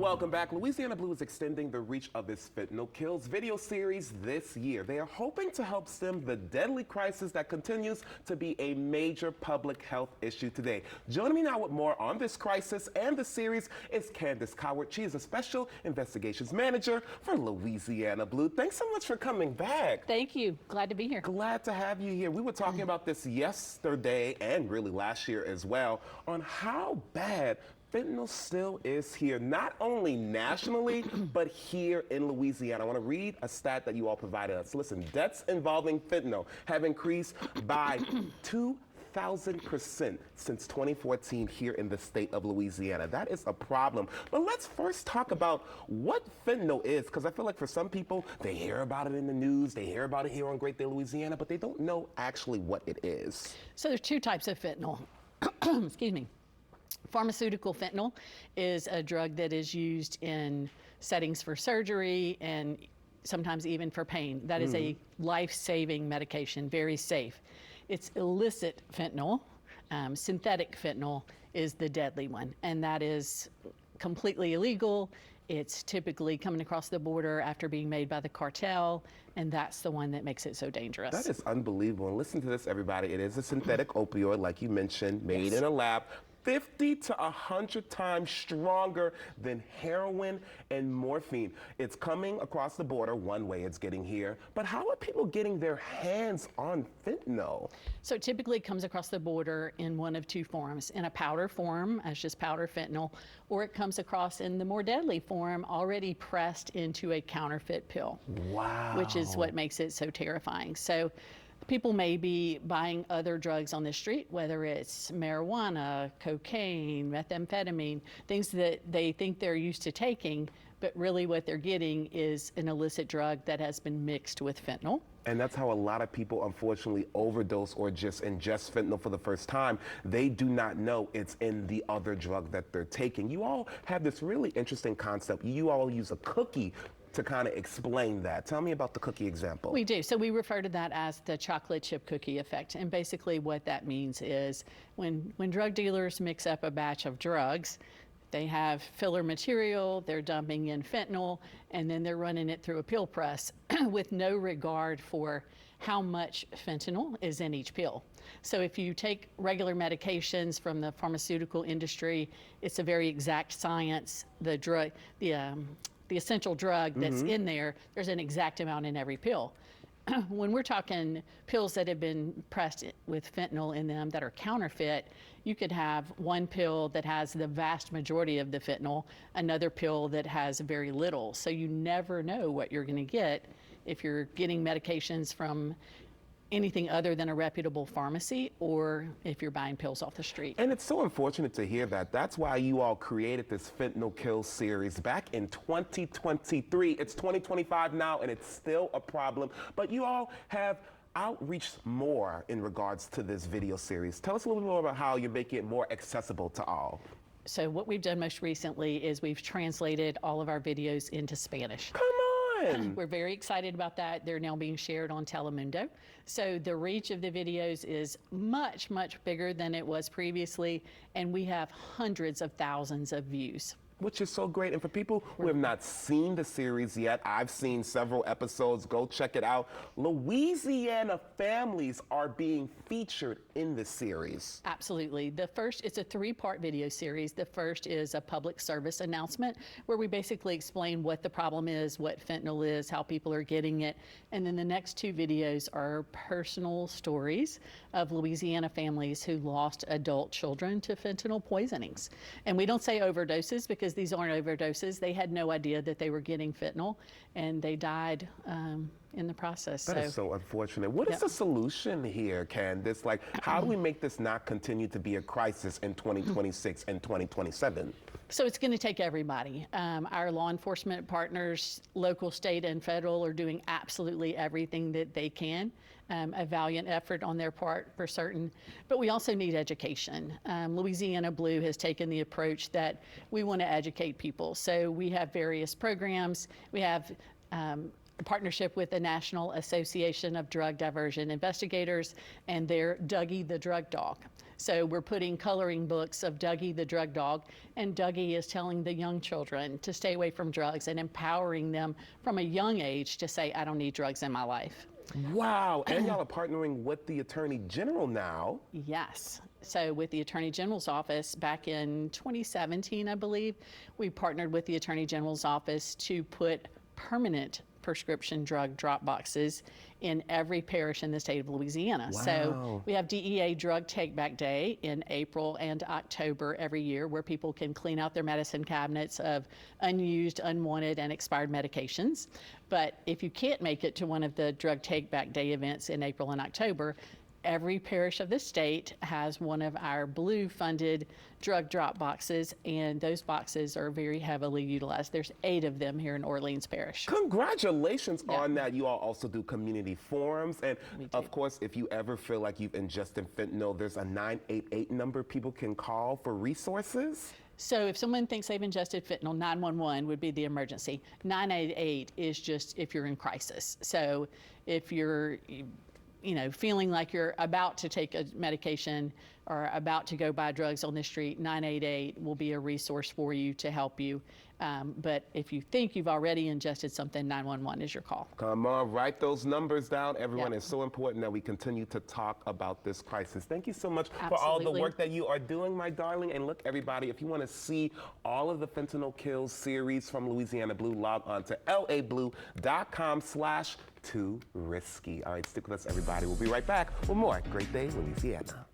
Welcome back. Louisiana Blue is extending the reach of its Fentanyl Kills video series this year. They are hoping to help stem the deadly crisis that continues to be a major public health issue today. Joining me now with more on this crisis and the series is Candace Coward. She is a Special Investigations Manager for Louisiana Blue. Thanks so much for coming back. Thank you. Glad to be here. Glad to have you here. We were talking about this yesterday and really last year as well on how bad fentanyl still is here, not only nationally, but here in Louisiana. I want to read a stat that you all provided us. Listen, deaths involving fentanyl have increased by 2,000% since 2014 here in the state of Louisiana. That is a problem. But let's first talk about what fentanyl is, because I feel like for some people, they hear about it in the news, they hear about it here on Great Day, Louisiana, but they don't know actually what it is. So there's two types of fentanyl. Excuse me. Pharmaceutical fentanyl is a drug that is used in settings for surgery and sometimes even for pain. That is a life-saving medication, very safe. It's illicit fentanyl. Synthetic fentanyl is the deadly one, and that is completely illegal. It's typically coming across the border after being made by the cartel, and that's the one that makes it so dangerous. That is unbelievable. And listen to this, everybody. It is a synthetic opioid, like you mentioned, made in a lab. 50 to 100 times stronger than heroin and morphine. It's coming across the border one way, it's getting here. But how are people getting their hands on fentanyl? So it typically comes across the border in one of two forms, in a powder form, as just powder fentanyl, or it comes across in the more deadly form, already pressed into a counterfeit pill. Wow. Which is what makes it so terrifying. So people may be buying other drugs on the street, whether it's marijuana, cocaine, methamphetamine, things that they think they're used to taking, but really what they're getting is an illicit drug that has been mixed with fentanyl. And that's how a lot of people unfortunately overdose or just ingest fentanyl for the first time. They do not know it's in the other drug that they're taking. You all have this really interesting concept. You all use a cookie to kind of explain that. Tell me about the cookie example. We do. So we refer to that as the chocolate chip cookie effect. And basically what that means is when drug dealers mix up a batch of drugs, they have filler material, they're dumping in fentanyl, and then they're running it through a pill press with no regard for how much fentanyl is in each pill. So if you take regular medications from the pharmaceutical industry, it's a very exact science. The essential drug that's in there, there's an exact amount in every pill. When we're talking pills that have been pressed with fentanyl in them that are counterfeit, you could have one pill that has the vast majority of the fentanyl, another pill that has very little. So you never know what you're going to get if you're getting medications from anything other than a reputable pharmacy, or if you're buying pills off the street. And it's so unfortunate to hear that. That's why you all created this Fentanyl Kills series back in 2023. It's 2025 now, and it's still a problem. But you all have outreached more in regards to this video series. Tell us a little bit more about how you're making it more accessible to all. So what we've done most recently is we've translated all of our videos into Spanish. Come on! We're very excited about that. They're now being shared on Telemundo. So the reach of the videos is much, much bigger than it was previously, and we have hundreds of thousands of views. Which is so great. And for people who have not seen the series yet, I've seen several episodes. Go check it out. Louisiana families are being featured in the series. Absolutely. The first, it's a 3-part video series. The first is a public service announcement where we basically explain what the problem is, what fentanyl is, how people are getting it. And then the next 2 videos are personal stories of Louisiana families who lost adult children to fentanyl poisonings. And we don't say overdoses because these aren't overdoses. They had no idea that they were getting fentanyl, and they died in the process. That is so unfortunate. What is the solution here, Candace? Like, how do we make this not continue to be a crisis in 2026 and 2027? So it's going to take everybody. Our law enforcement partners, local, state, and federal, are doing absolutely everything that they can. A valiant effort on their part, for certain. But we also need education. Louisiana Blue has taken the approach that we want to educate people. So we have various programs. We have partnership with the National Association of Drug Diversion Investigators and their Dougie the Drug Dog. So we're putting coloring books of Dougie the Drug Dog, and Dougie is telling the young children to stay away from drugs and empowering them from a young age to say, I don't need drugs in my life. Wow, and y'all are partnering with the Attorney General now. Yes. So with the Attorney General's office back in 2017, I believe, we partnered with the Attorney General's office to put permanent prescription drug drop boxes in every parish in the state of Louisiana. Wow. So we have DEA Drug Take Back Day in April and October every year, where people can clean out their medicine cabinets of unused, unwanted, and expired medications. But if you can't make it to one of the Drug Take Back Day events in April and October, every parish of the state has one of our Blue funded drug drop boxes, and those boxes are very heavily utilized. There's 8 of them here in Orleans Parish. Congratulations on that. You all also do community forums, and We do. of course, if you ever feel like you've ingested fentanyl, there's a 988 number people can call for resources. So if someone thinks they've ingested fentanyl, 911 would be the emergency. 988 is just if you're in crisis. So if you're feeling like you're about to take a medication or about to go buy drugs on the street, 988 will be a resource for you to help you. But if you think you've already ingested something, 911 is your call. Come on, write those numbers down, everyone. Yeah. It's so important that we continue to talk about this crisis. Thank you so much for all the Absolutely. work that you are doing, my darling. And look, everybody, if you want to see all of the Fentanyl Kills series from Louisiana Blue, log on to lablue.com/too risky. All right, stick with us, everybody. We'll be right back with more Great Day Louisiana.